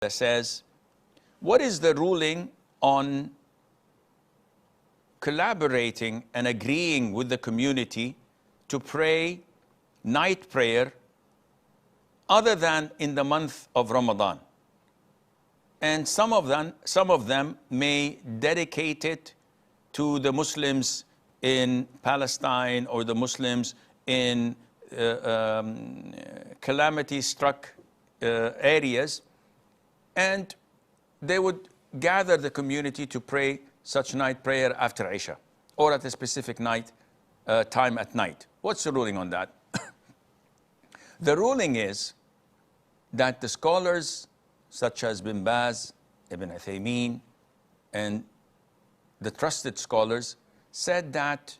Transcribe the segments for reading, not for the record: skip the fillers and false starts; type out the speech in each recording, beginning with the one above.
that says, what is the ruling on collaborating and agreeing with the community to pray night prayer other than in the month of Ramadan? And some of them may dedicate it to the Muslims in Palestine or the Muslims in calamity-struck areas, and they would gather the community to pray such night prayer after Isha or at a specific night time at night. What's the ruling on that? The ruling is that the scholars such as Bin Baz, Ibn Uthaymeen, and the trusted scholars said that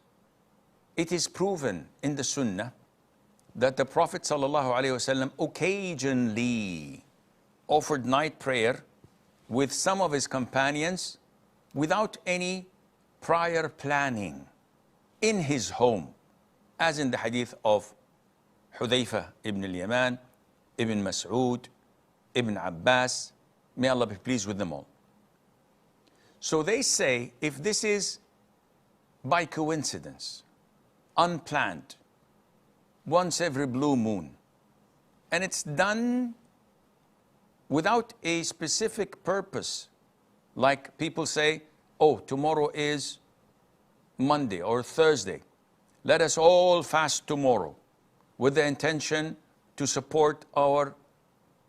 it is proven in the Sunnah that the Prophet ﷺ occasionally offered night prayer with some of his companions without any prior planning in his home, as in the hadith of Hudayfa ibn al-Yaman, Ibn Mas'ud, Ibn Abbas, may Allah be pleased with them all. So they say if this is by coincidence, unplanned, once every blue moon, and it's done without a specific purpose, like people say, oh, tomorrow is Monday or Thursday, let us all fast tomorrow with the intention to support our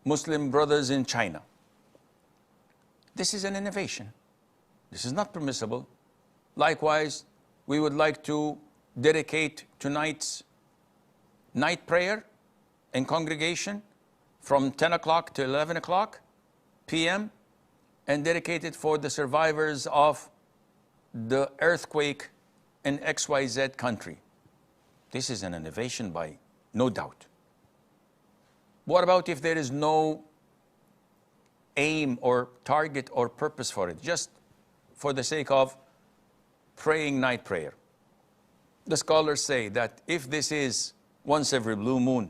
Muslim brothers in China. This is an innovation. This is not permissible. Likewise, we would like to dedicate tonight's night prayer in congregation from 10 o'clock to 11 o'clock p.m. and dedicate it for the survivors of the earthquake in XYZ country. This is an innovation by no doubt. What about if there is no aim or target or purpose for it, just for the sake of praying night prayer? The scholars say that if this is once every blue moon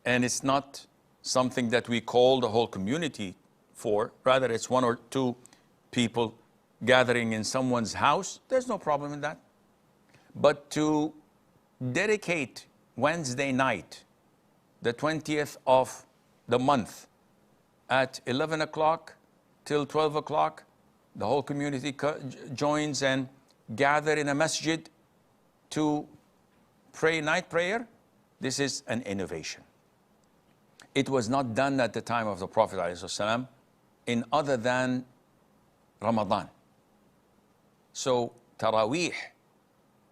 and it's not something that we call the whole community for, rather it's one or two people gathering in someone's house, there's no problem in that. But to dedicate Wednesday night, the 20th of the month, at 11 o'clock till 12 o'clock, the whole community joins and gather in a masjid to pray night prayer. This is an innovation. It was not done at the time of the Prophet ﷺ in other than Ramadan. So Taraweeh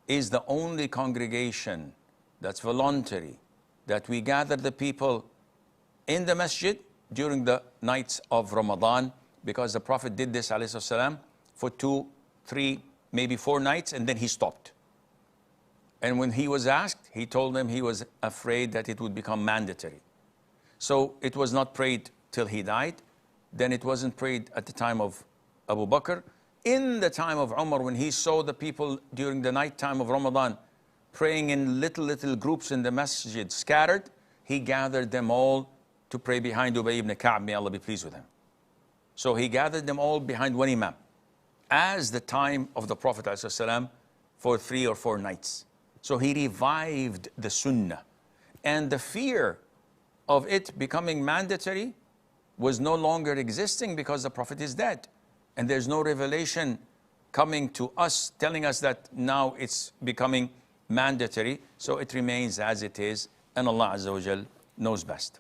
is the only congregation that's voluntary, that we gather the people in the masjid during the nights of Ramadan, because the Prophet did this ﷺ for 2, 3, maybe 4 nights, and then he stopped. And when he was asked, he told them he was afraid that it would become mandatory. So it was not prayed till he died. Then it wasn't prayed at the time of Abu Bakr. In the time of Umar, when he saw the people during the night time of Ramadan praying in little groups in the masjid, scattered, he gathered them all to pray behind Ubay ibn Ka'b, may Allah be pleased with him. So he gathered them all behind one imam, as the time of the Prophet ﷺ for 3 or 4 nights. So he revived the sunnah. And the fear of it becoming mandatory was no longer existing because the Prophet is dead. And there's no revelation coming to us telling us that now it's becoming mandatory. So it remains as it is, and Allah Azza wa Jal knows best.